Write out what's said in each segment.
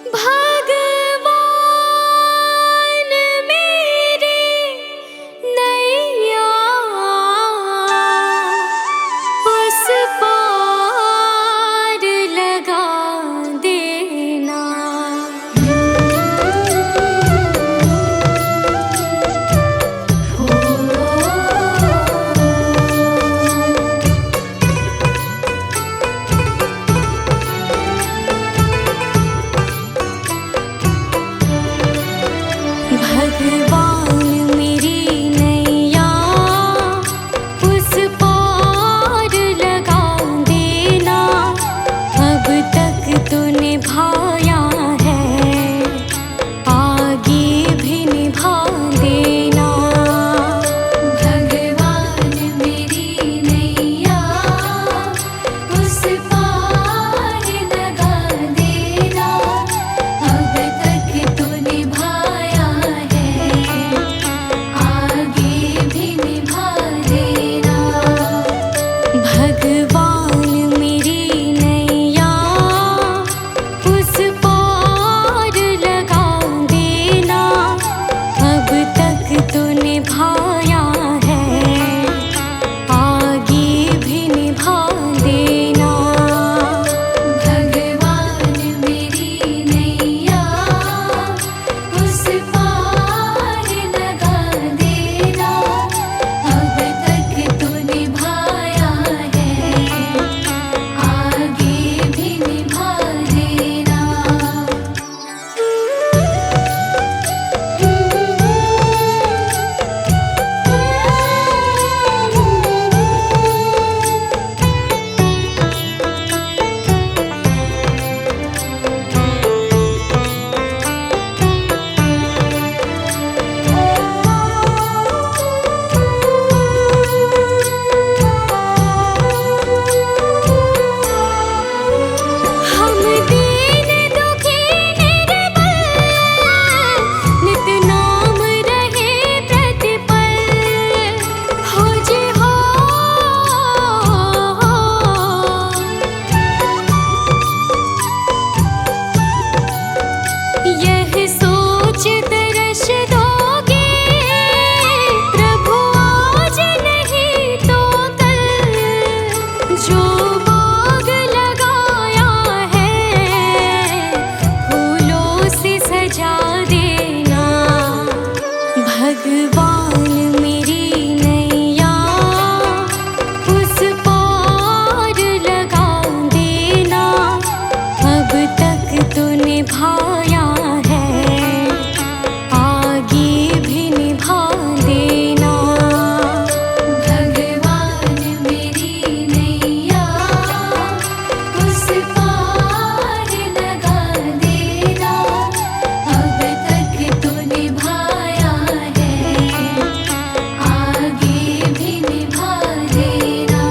भगवान मेरी नैया उस पार लगा देना। भगवान मेरी नैया उस पार लगा देना। अब तक तो निभाया है, आगे भी निभा देना। भगवान मेरी नैया उस पार लगा देना। अब तक तो निभाया है, आगे भी निभा देना। भगवान मेरी नैया उस पार लगा देना। अब तक तो निभाया है, आगे भी निभा देना। भगवान मेरी नैया उस पार लगा देना। अब तक तो निभाया है, आगे भी निभा देना। हम दीन दुखी निर्बल, नित नाम रहे प्रतिपल। हो जी हो, यह सोच तरस दोगे प्रभु आज नहीं तो कल। जो बाग लगाया है फूलों से सजा देना। भगवान मेरी नैया उस पार लगा देना। अब तक तो निभाया है, आगे भी निभा देना। भगवान मेरी नैया उस पार लगा देना। अब तक तो निभाया है, आगे भी निभा देना।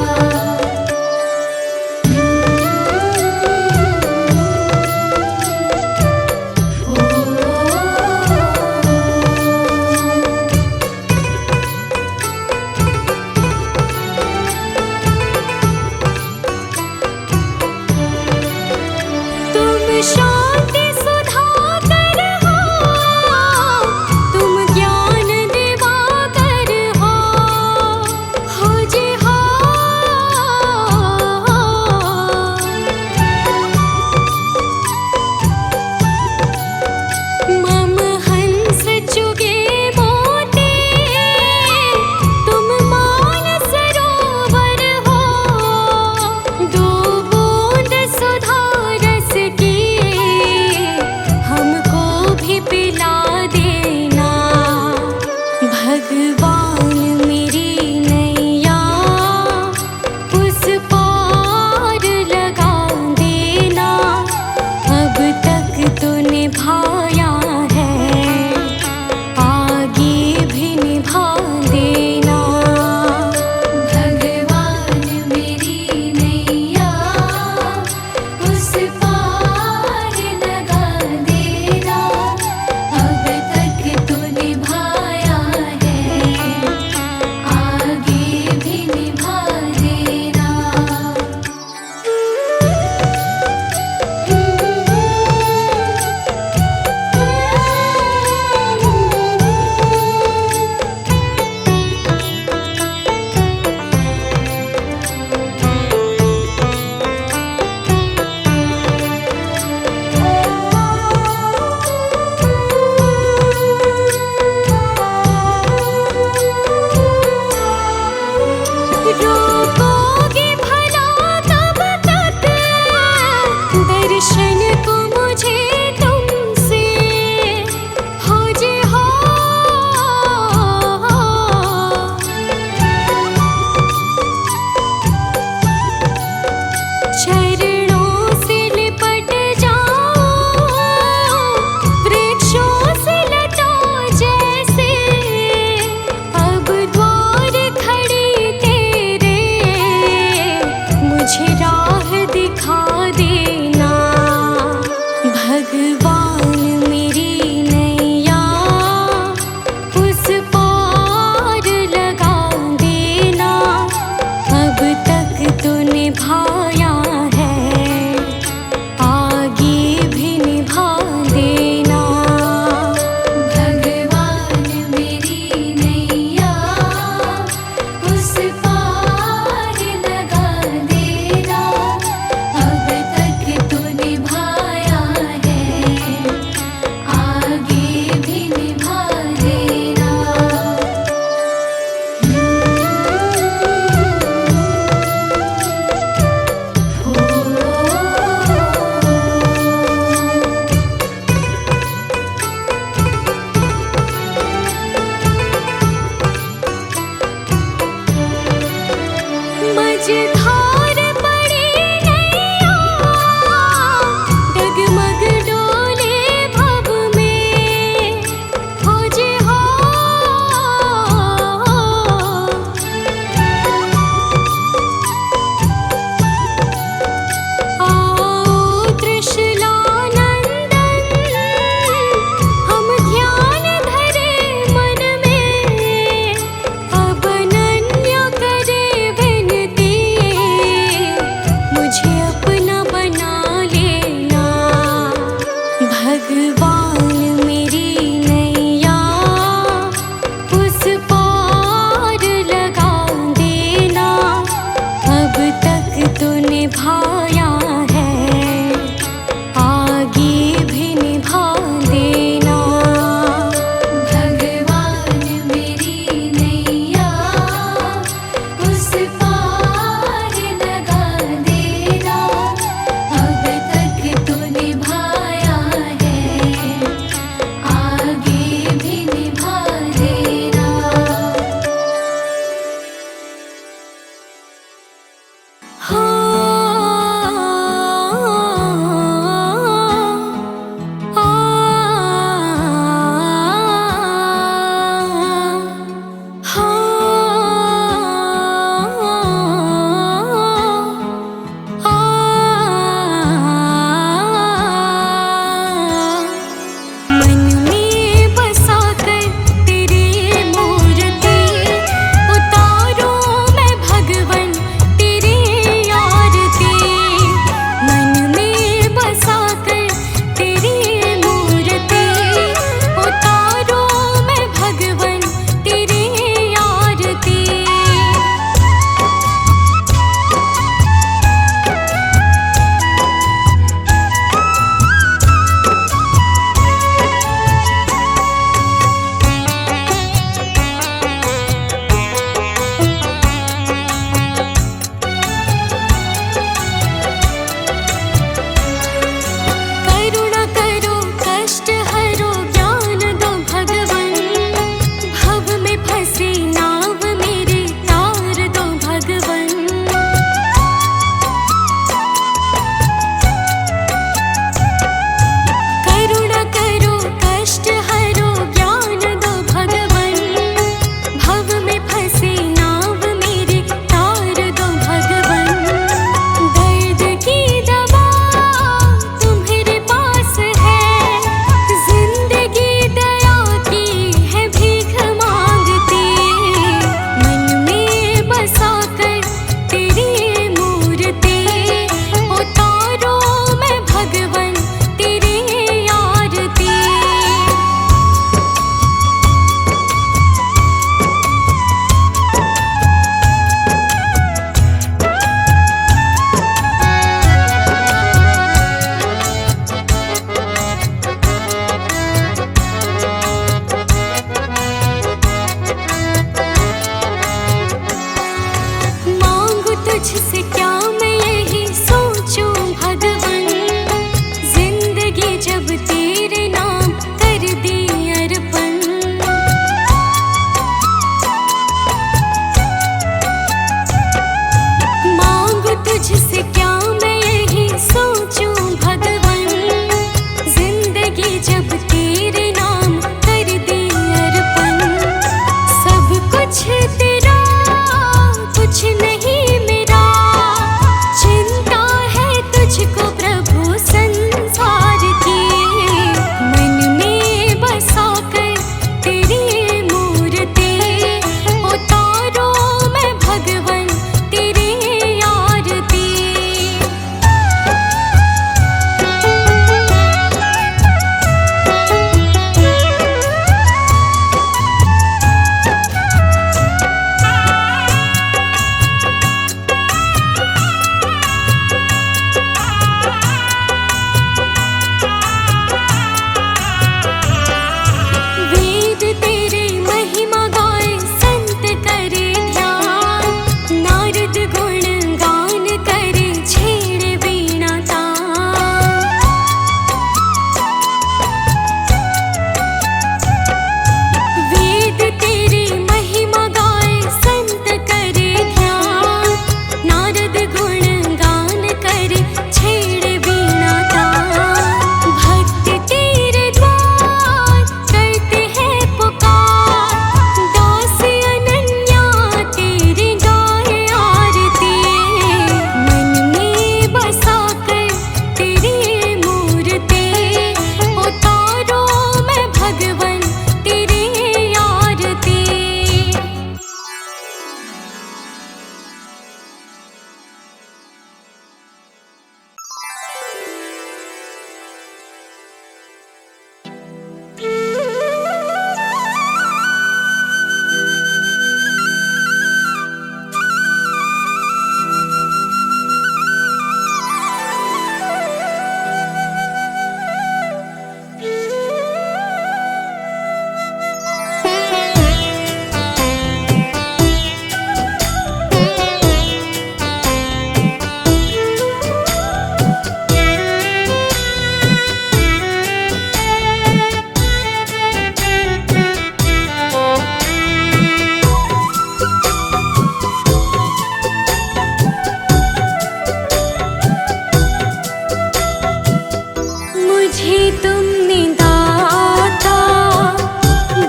तुमने दाता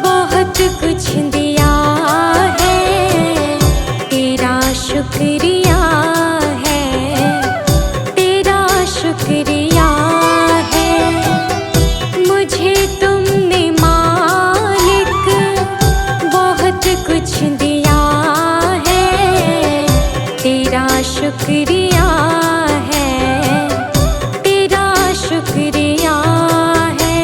बहुत कुछ दिया है, तेरा शुक्रिया है, तेरा शुक्रिया है। मुझे तुमने मालिक बहुत कुछ दिया है, तेरा शुक्रिया है, तेरा शुक्रिया है।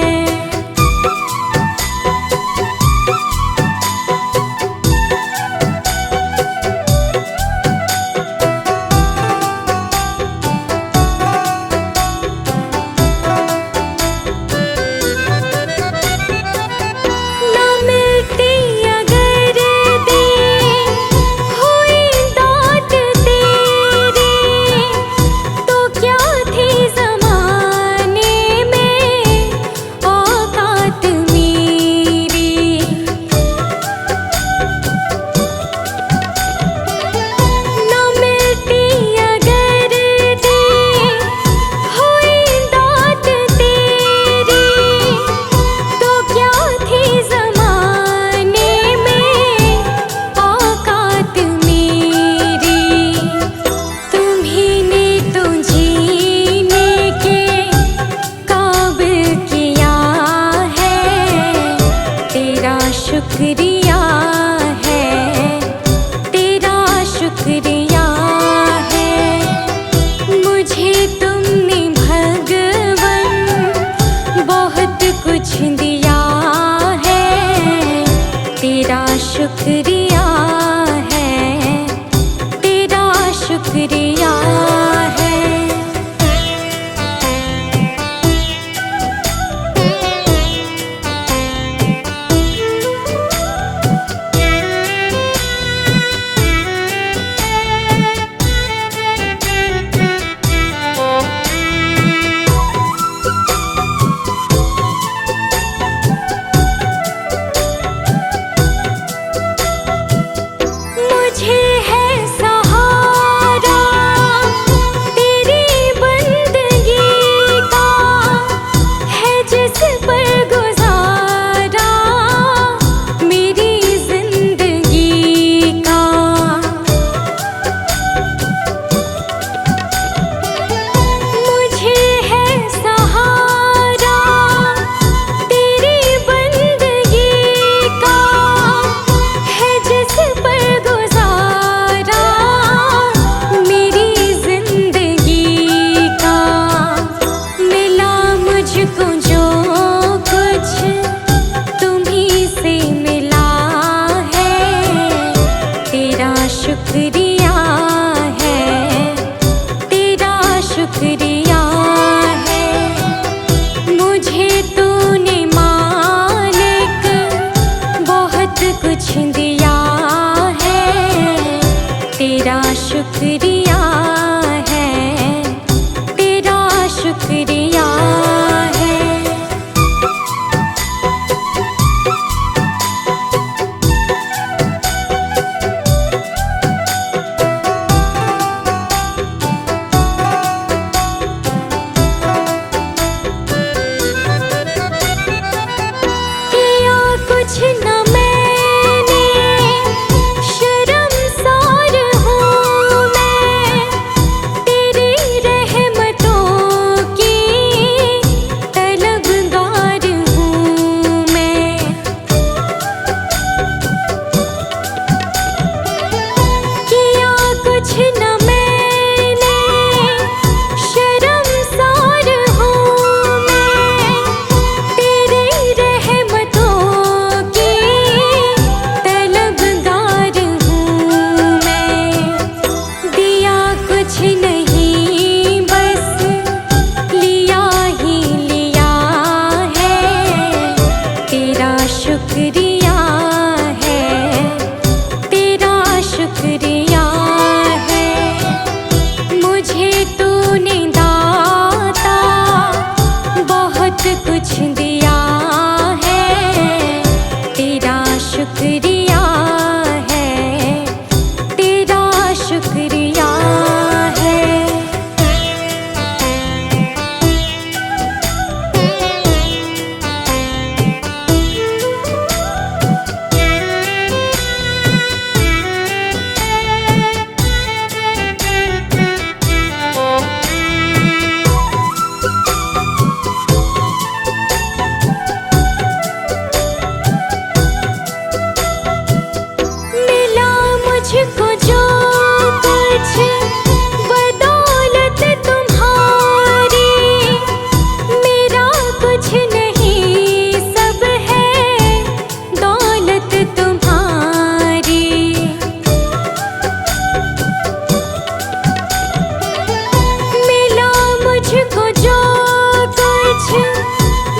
कुछ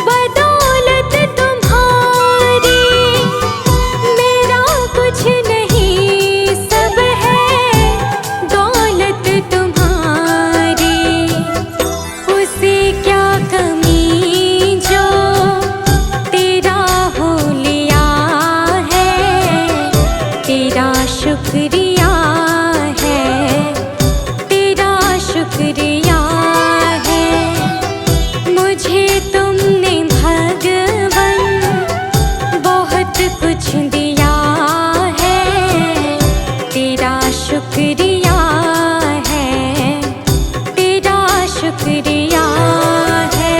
बदौलत तुम्हारी, मेरा कुछ नहीं सब है दौलत तुम्हारी। उसे क्या कमी जो तेरा हो लिया है, तेरा शुक्रिया है, तेरा शुक्रिया है। मुझे तुमने भगवन बहुत कुछ दिया है, तेरा शुक्रिया है, तेरा शुक्रिया है।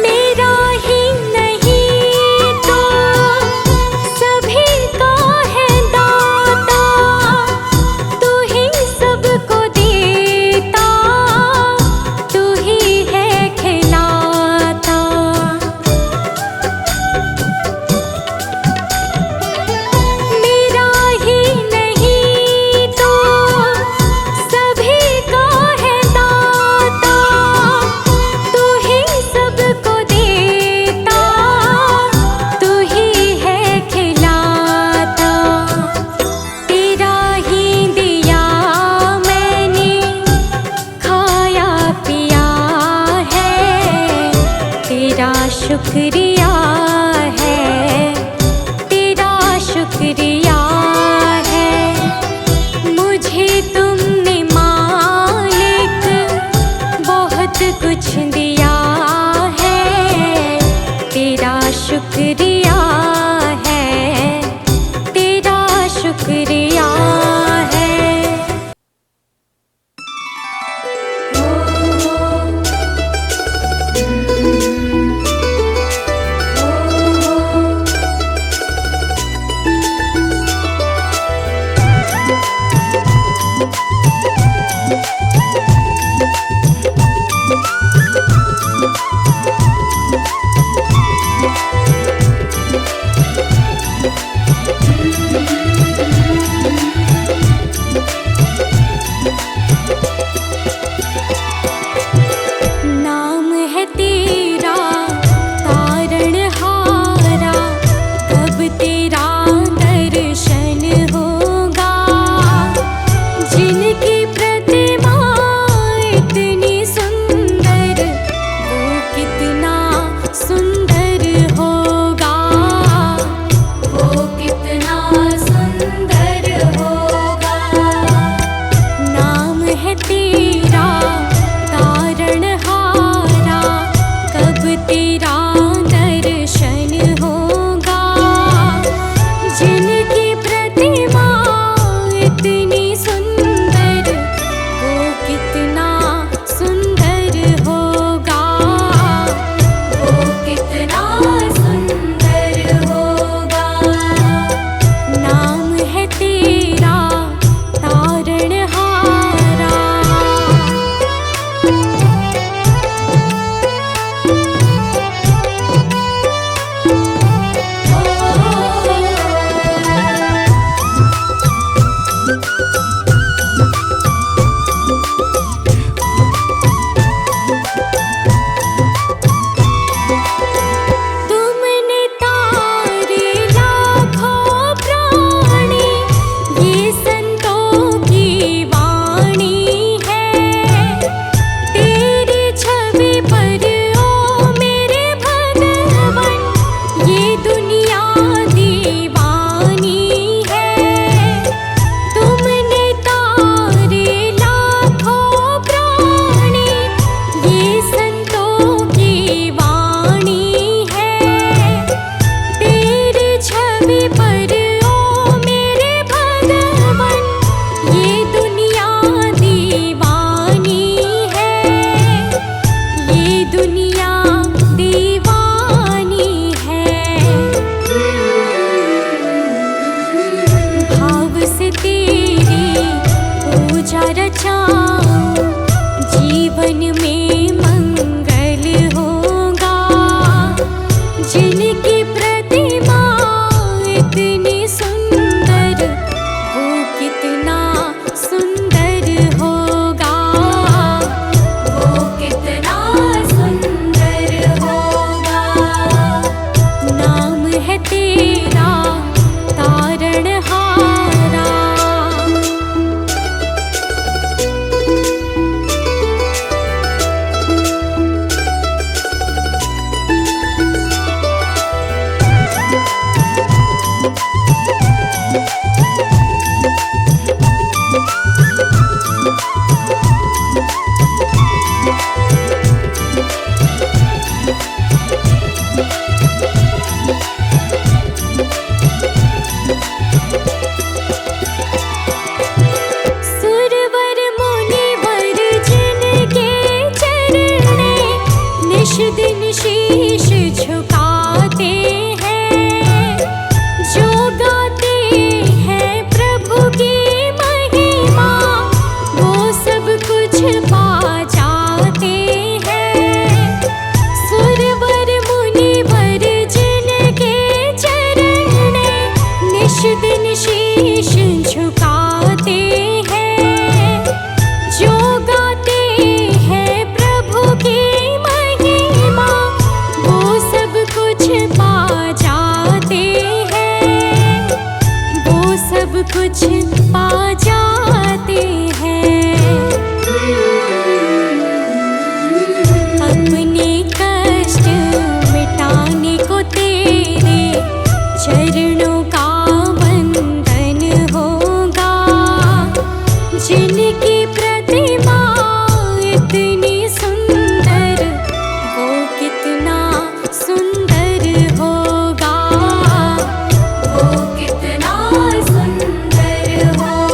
मेरा ही नहीं तो सभी का है दाता, तू ही सबको देता, तू ही है खिलाता। मेरा ही नहीं तो सभी का है दाता, तू ही सबको देता, तू ही है खिलाता। तेरा ही दिया मैंने खाया पिया है, तेरा शुक्रिया है, तेरा शुक्रिया है। मुझे तुमने मालिक बहुत कुछ दिया है, तेरा शुक्रिया है, तेरा शुक्रिया है। नाम है तेरा तारणहारा, कब तेरा दर्शन होगा। जिनकी प्रतिमा इतनी सुंदर, वो कितना सुंदर होगा, वो कितना सुंदर होगा। नाम है तेरा तारणहारा, कब तेरा दर्शन होगा। सुरवर मुनिवर जिनके चरणे निश दिन शीश झुकाते हैं, जो गाते हैं प्रभु की महिमा वो सब कुछ पा जाते हैं। सुरवर मुनिवर जिनके चरणे निश दिन शीश झुकाते हैं, जो गाते हैं प्रभु की महिमा वो सब कुछ पा जाते हैं, वो सब कुछ पा जाते हैं। अपने कष्ट मिटाने को तेरे चरणों का वंदन होगा, जिनकी प्रतिमा इतनी सुंदर वो कितना सुंदर होगा, वो कितना सुंदर होगा।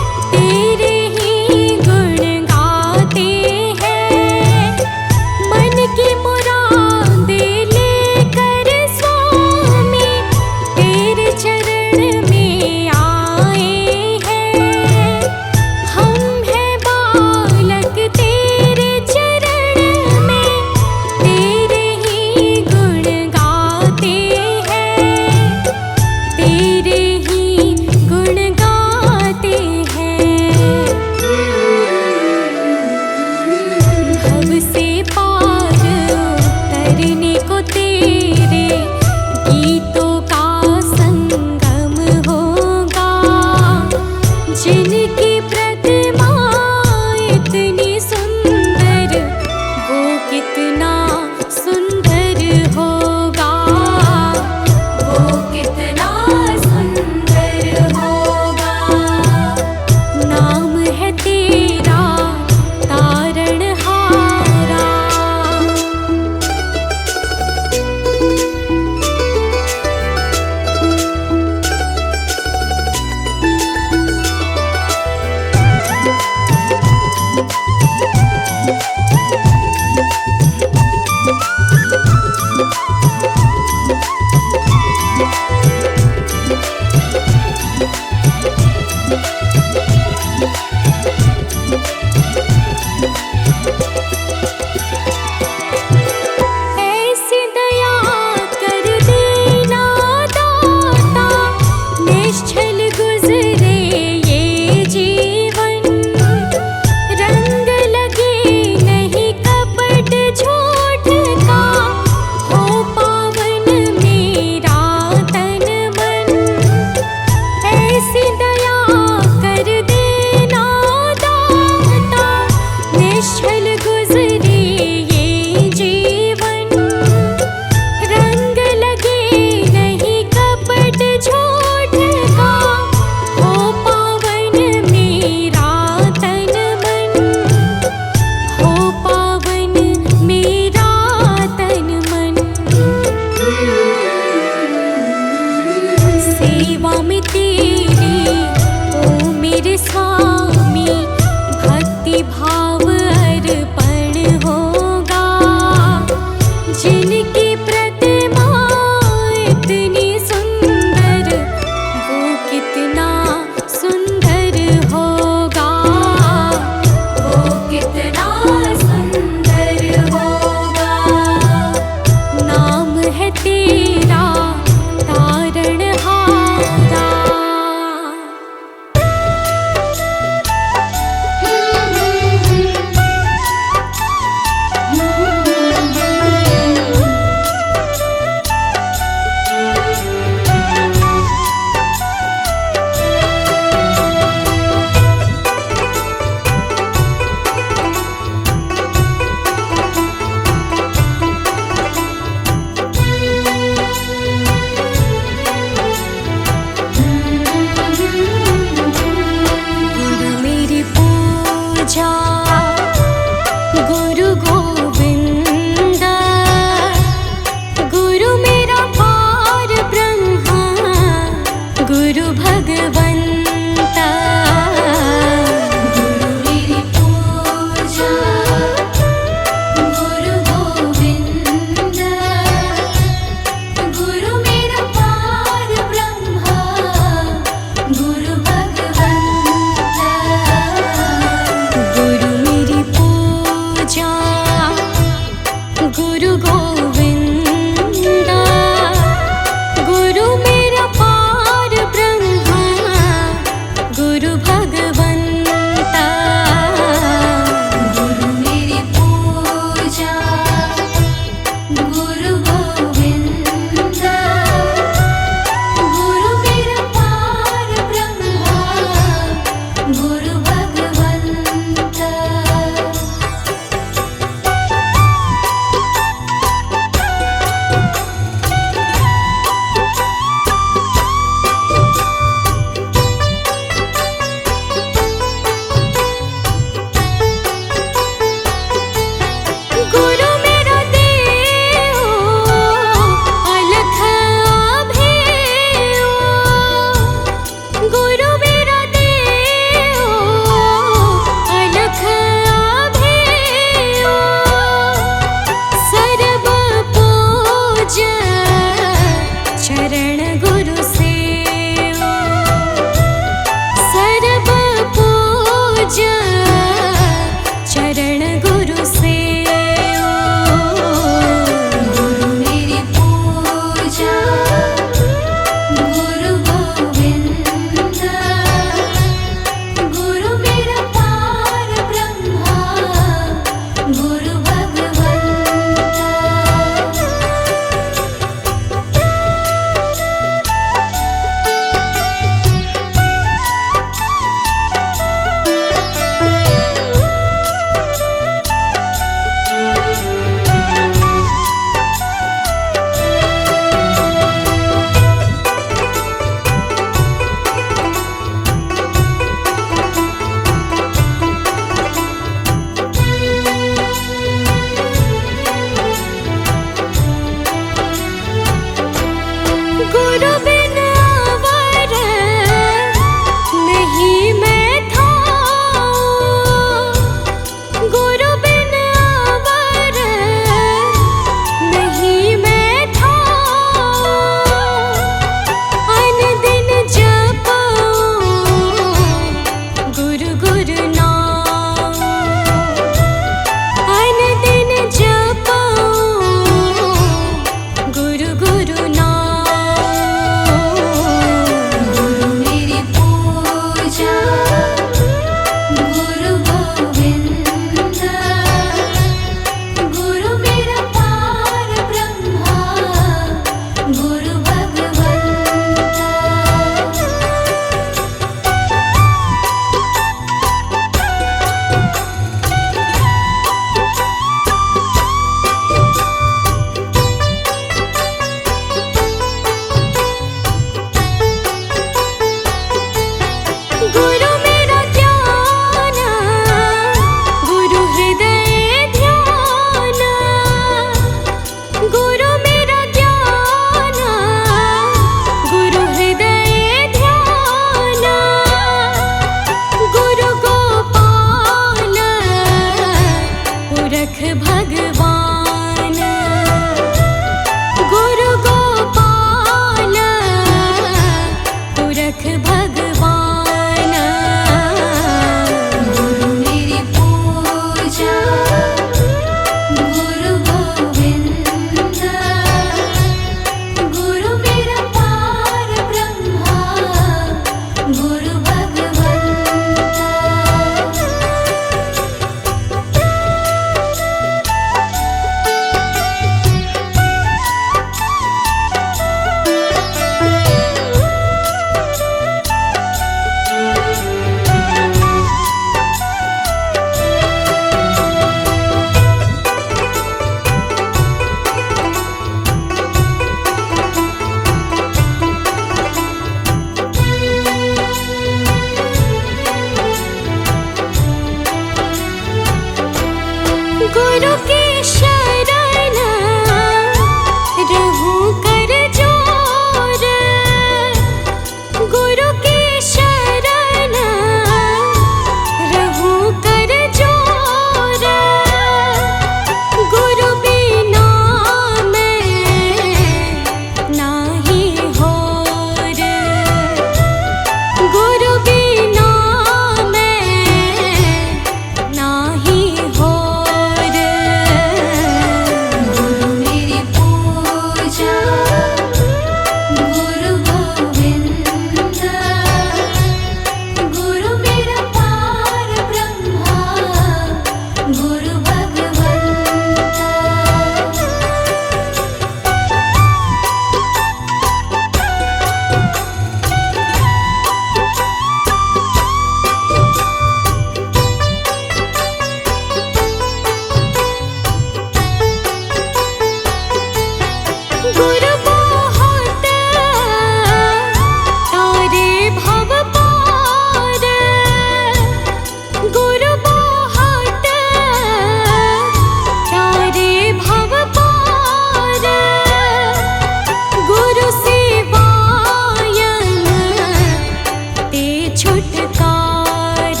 छुटकार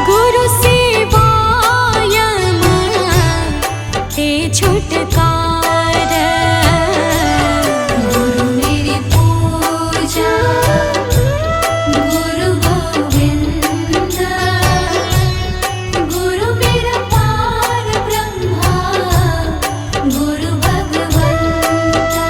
गुरु सेवायम ते छुटकार गुरु मेरी पूजा गुरु गोविंद गुरु मेरा पार ब्रह्मा गुरु भगवंता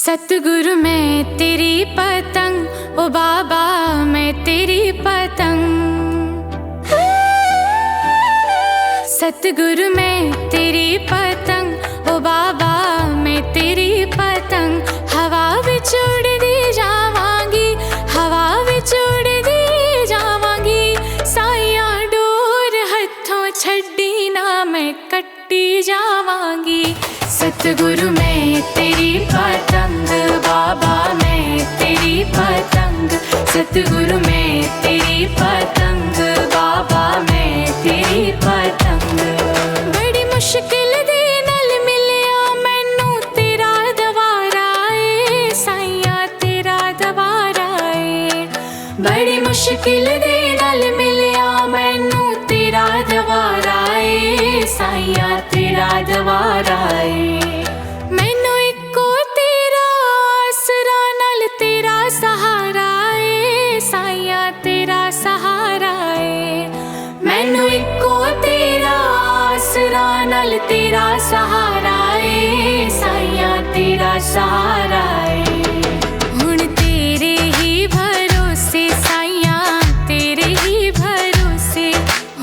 सतगुरु मैं तेरी पतंग, ओ बाबा मैं तेरी पतंग। सतगुरु मैं तेरी पतंग, ओ बाबा मैं तेरी पतंग। हवा विच उड़दी जावांगी, हवा विच उड़दी जावांगी। साइयां डोर हथों छड्डी ना मैं कट्टी जावांगी। सतगुरु मैं तेरी पतंग, बाबा मैं तेरी पतंग। सतगुरु मैं तेरी पतंग, बाबा मैं तेरी पतंग। बड़ी मुश्किल दे नाल मिलिया मैनू तेरा दवारा ए, साइयां तेरा दवारा ए। बड़ी मुश्किल दे नाल मिलिया मैनू तेरा दवारा ए, साइयां तेरा दवारा ए। मैनू इक्को तेरा आसरा नाल तेरा सहारा ए, साइयां तेरा सहारा ए। मैनू इक्को तेरा आसरा नाल तेरा सहारा ए, साइयां तेरा सहारा ए। हुण तेरे ही भरोसे साइयां तेरे ही भरोसे,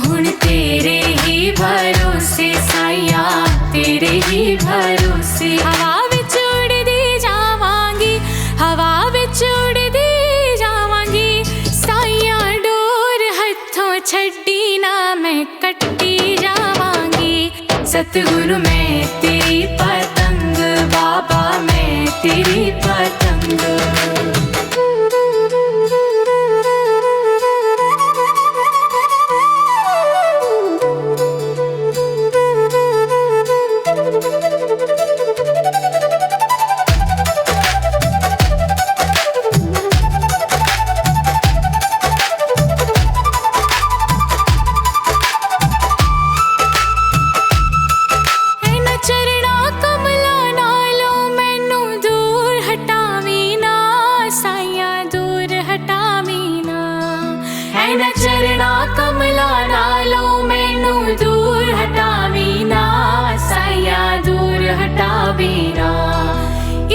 हुण तेरे ही भरोसे साइयां तेरे ही भरोसे। हवा विच उड़दी जावांगी, हवा विच उड़दी जावांगी। साइयां डोर हथों छड्डी ना मैं कट्टी जावांगी। सतगुरु मैं तेरी पतंग, बाबा मैं तेरी पतंग। चरणा कमला नालों मैनू दूर हटावी ना, साइयां दूर हटावी ना।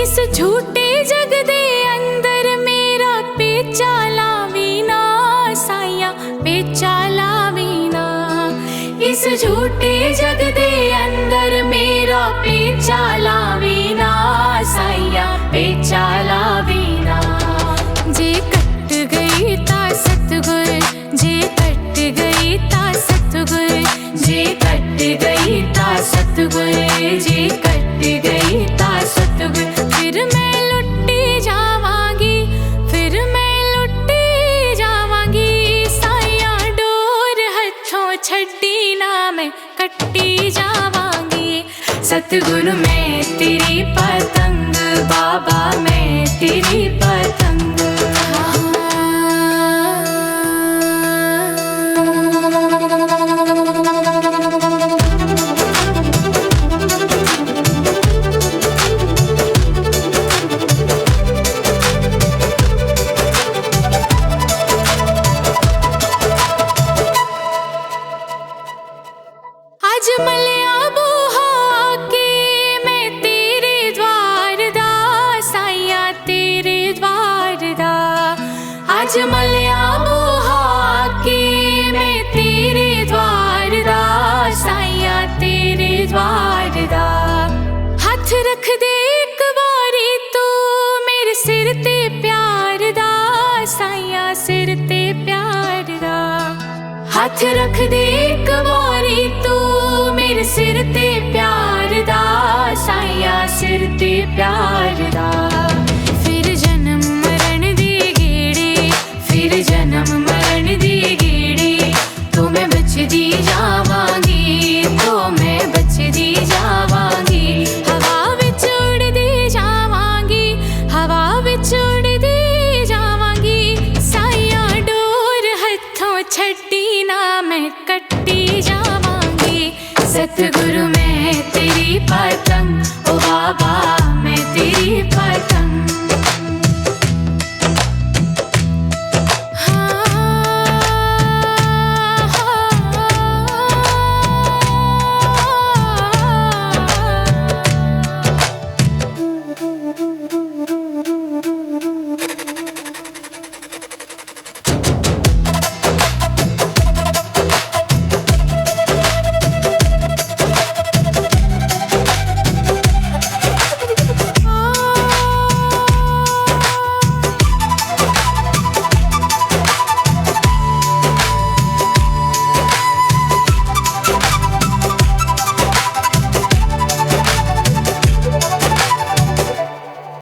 इस झूठे जग दे अंदर मेरा पेचा लावी ना, साइयां पेचा लावी ना। इस झूठे जग दे अंदर मेरा पेचा लावी ना, साइयां पेचा लावी ना। जे कट गई ता सतगुर, जे कट गई ता सतगुर, जे कट गई ता सतगुर, जे कट गई ता सतगुर। फिर मैं लुट्टी जावांगी, फिर मैं लुट्टी जावांगी। साइयां डोर हथों छड्डी ना मैं कट्टी जावांगी। सतगुरु मैं तेरी पतंग, बाबा मैं तेरी पतंग। आज मलिया बूहा के मैं तेरे द्वार दा, साइयां तेरे द्वार दा। आज मलिया बूहा के मैं तेरे द्वार दा, साइयां तेरे द्वार दा। हथ रख दे एक बारी तू मेरे सिर ते प्यार दा, साइयां सिर ते प्यार दा। हथ रख दे एक बारी तू मेरे सिर ते प्यार दा, साइयां सिर ते प्यार दा। फिर जन्म मरण दी गेड़े, फिर जन्म मरण दी गेड़े। तो मैं बचदी जावांगी, तो मैं बचदी जावांगी। हवा विच उड़दी जावांगी, हवा विच उड़दी जावांगी। साइयां डोर हथों छड्डी ना मैं कट्टी जावांगी। सतगुरु मैं तेरी पतंग,